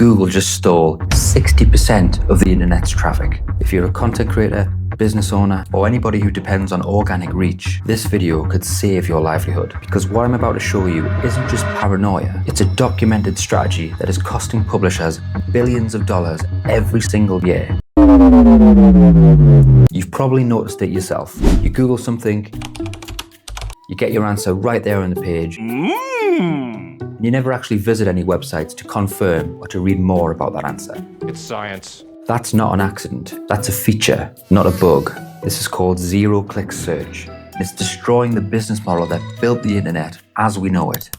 Google just stole 60% of the internet's traffic. If you're a content creator, business owner, or anybody who depends on organic reach, this video could save your livelihood, because what I'm about to show you isn't just paranoia, it's a documented strategy that is costing publishers billions of dollars every single year. You've probably noticed it yourself. You Google something, you get your answer right there on the page. You never actually visit any websites to confirm or to read more about that answer. It's science. That's not an accident. That's a feature, not a bug. This is called zero-click search. It's destroying the business model that built the internet as we know it.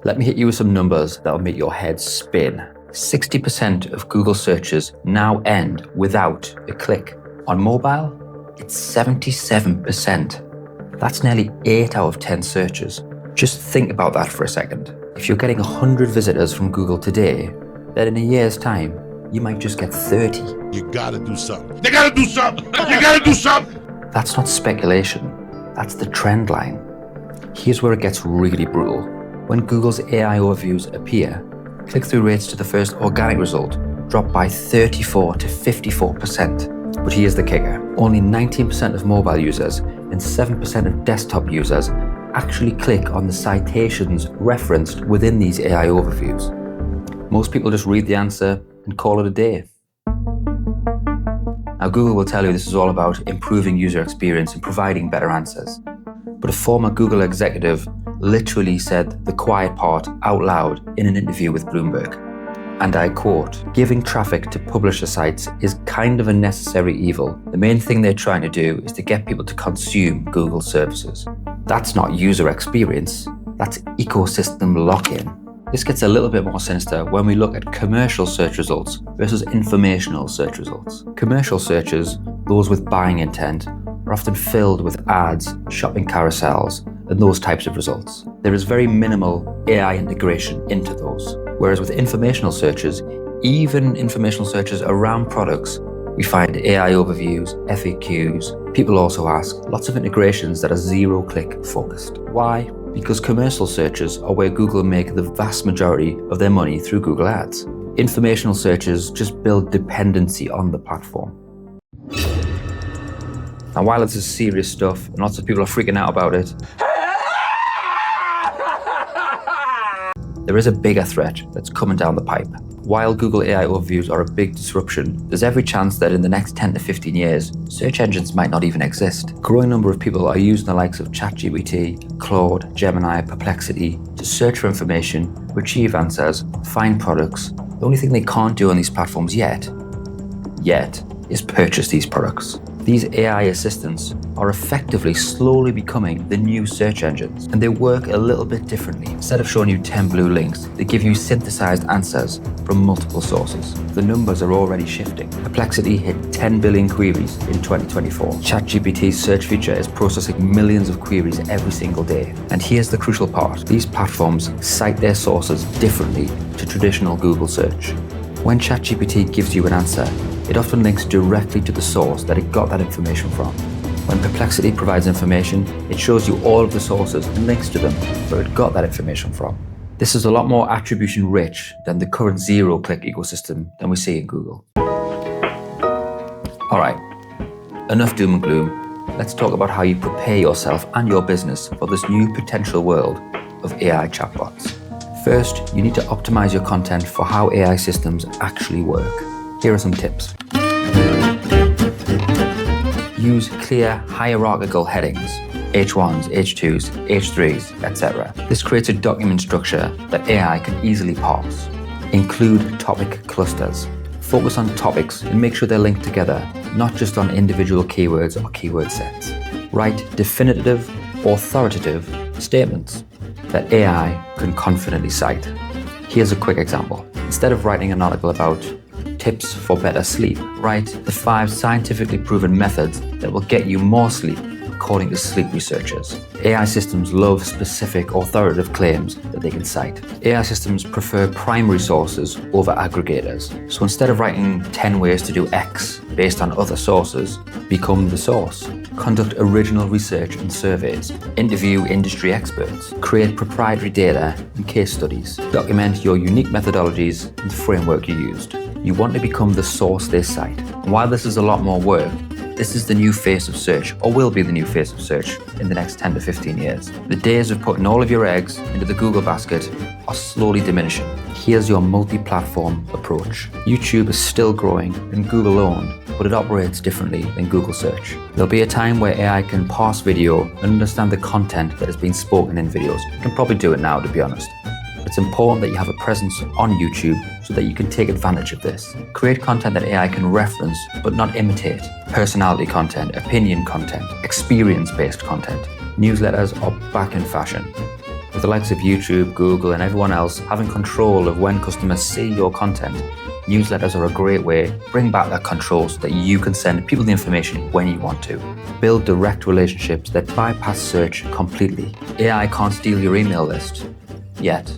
Let me hit you with some numbers that'll make your head spin. 60% of Google searches now end without a click. On mobile, it's 77%. That's nearly 8 out of 10 searches. Just think about that for a second. If you're getting 100 visitors from Google today, then in a year's time, you might just get 30. You gotta do something. They gotta do something. You gotta do something. That's not speculation. That's the trend line. Here's where it gets really brutal. When Google's AI overviews appear, click-through rates to the first organic result drop by 34 to 54%. But here's the kicker. Only 19% of mobile users and 7% of desktop users actually click on the citations referenced within these AI overviews. Most people just read the answer and call it a day. Now, Google will tell you this is all about improving user experience and providing better answers. But a former Google executive literally said the quiet part out loud in an interview with Bloomberg. And I quote, "Giving traffic to publisher sites is kind of a necessary evil. The main thing they're trying to do is to get people to consume Google services." That's not user experience, that's ecosystem lock-in. This gets a little bit more sinister when we look at commercial search results versus informational search results. Commercial searches, those with buying intent, are often filled with ads, shopping carousels, and those types of results. There is very minimal AI integration into those. Whereas with informational searches, even informational searches around products, we find AI overviews, FAQs. People also ask lots of integrations that are zero-click focused. Why? Because commercial searches are where Google make the vast majority of their money through Google Ads. Informational searches just build dependency on the platform. Now, while this is serious stuff and lots of people are freaking out about it, there is a bigger threat that's coming down the pipe. While Google AI overviews are a big disruption, there's every chance that in the next 10 to 15 years, search engines might not even exist. A growing number of people are using the likes of ChatGPT, Claude, Gemini, Perplexity to search for information, retrieve answers, find products. The only thing they can't do on these platforms yet, is purchase these products. These AI assistants are effectively slowly becoming the new search engines, and they work a little bit differently. Instead of showing you 10 blue links, they give you synthesized answers from multiple sources. The numbers are already shifting. Perplexity hit 10 billion queries in 2024. ChatGPT's search feature is processing millions of queries every single day. And here's the crucial part. These platforms cite their sources differently to traditional Google search. When ChatGPT gives you an answer, it often links directly to the source that it got that information from. When Perplexity provides information, it shows you all of the sources and links to them where it got that information from. This is a lot more attribution rich than the current zero-click ecosystem than we see in Google. All right, enough doom and gloom. Let's talk about how you prepare yourself and your business for this new potential world of AI chatbots. First, you need to optimize your content for how AI systems actually work. Here are some tips. Use clear hierarchical headings, H1s, H2s, H3s, etc. This creates a document structure that AI can easily parse. Include topic clusters. Focus on topics and make sure they're linked together, not just on individual keywords or keyword sets. Write definitive, authoritative statements that AI can confidently cite. Here's a quick example. Instead of writing an article about tips for better sleep, write the 5 scientifically proven methods that will get you more sleep according to sleep researchers. AI systems love specific authoritative claims that they can cite. AI systems prefer primary sources over aggregators. So instead of writing 10 ways to do X based on other sources, become the source. Conduct original research and surveys. Interview industry experts. Create proprietary data and case studies. Document your unique methodologies and the framework you used. You want to become the source they cite. And while this is a lot more work, this is the new face of search, or will be the new face of search in the next 10 to 15 years. The days of putting all of your eggs into the Google basket are slowly diminishing. Here's your multi-platform approach. YouTube is still growing and Google owned, but it operates differently than Google search. There'll be a time where AI can parse video and understand the content that has been spoken in videos. You can probably do it now, to be honest. It's important that you have a presence on YouTube so that you can take advantage of this. Create content that AI can reference but not imitate. Personality content, opinion content, experience-based content. Newsletters are back in fashion. With the likes of YouTube, Google, and everyone else having control of when customers see your content, newsletters are a great way to bring back that control so that you can send people the information when you want to. Build direct relationships that bypass search completely. AI can't steal your email list. Yet.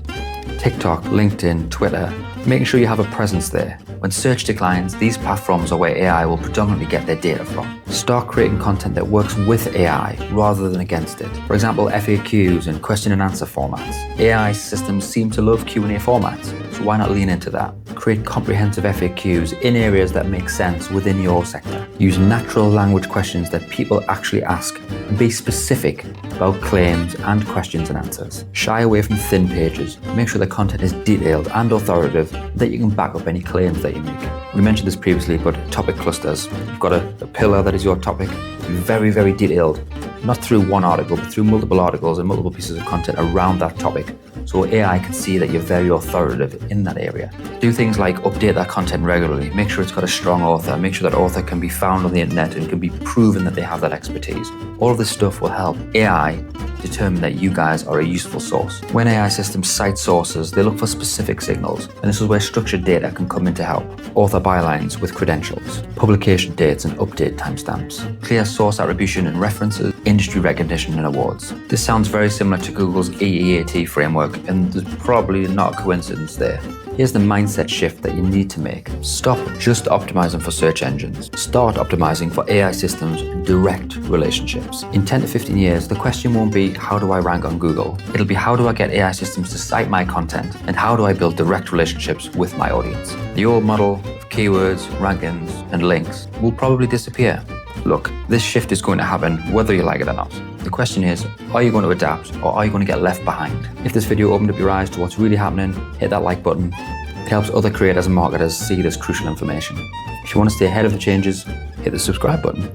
TikTok, LinkedIn, Twitter, making sure you have a presence there. When search declines, these platforms are where AI will predominantly get their data from. Start creating content that works with AI rather than against it. For example, FAQs and question and answer formats. AI systems seem to love Q&A formats, so why not lean into that? Create comprehensive FAQs in areas that make sense within your sector. Use natural language questions that people actually ask and be specific about claims and questions and answers. Shy away from thin pages. Make sure the content is detailed and authoritative, that you can back up any claims that you make. We mentioned this previously, but topic clusters. You've got a pillar that is your topic, very, very detailed, not through one article, but through multiple articles and multiple pieces of content around that topic. So AI can see that you're very authoritative in that area. Do things like update that content regularly. Make sure it's got a strong author. Make sure that author can be found on the internet and can be proven that they have that expertise. All of this stuff will help AI determine that you guys are a useful source. When AI systems cite sources, they look for specific signals, and this is where structured data can come in to help. Author bylines with credentials, publication dates and update timestamps, clear source attribution and references, industry recognition and awards. This sounds very similar to Google's EEAT framework, and there's probably not a coincidence there. Here's the mindset shift that you need to make. Stop just optimizing for search engines. Start optimizing for AI systems and direct relationships. In 10 to 15 years, the question won't be, how do I rank on Google? It'll be, how do I get AI systems to cite my content? And how do I build direct relationships with my audience? The old model of keywords, rankings, and links will probably disappear. Look, this shift is going to happen whether you like it or not. The question is, are you going to adapt or are you going to get left behind? If this video opened up your eyes to what's really happening, hit that like button. It helps other creators and marketers see this crucial information. If you want to stay ahead of the changes, hit the subscribe button.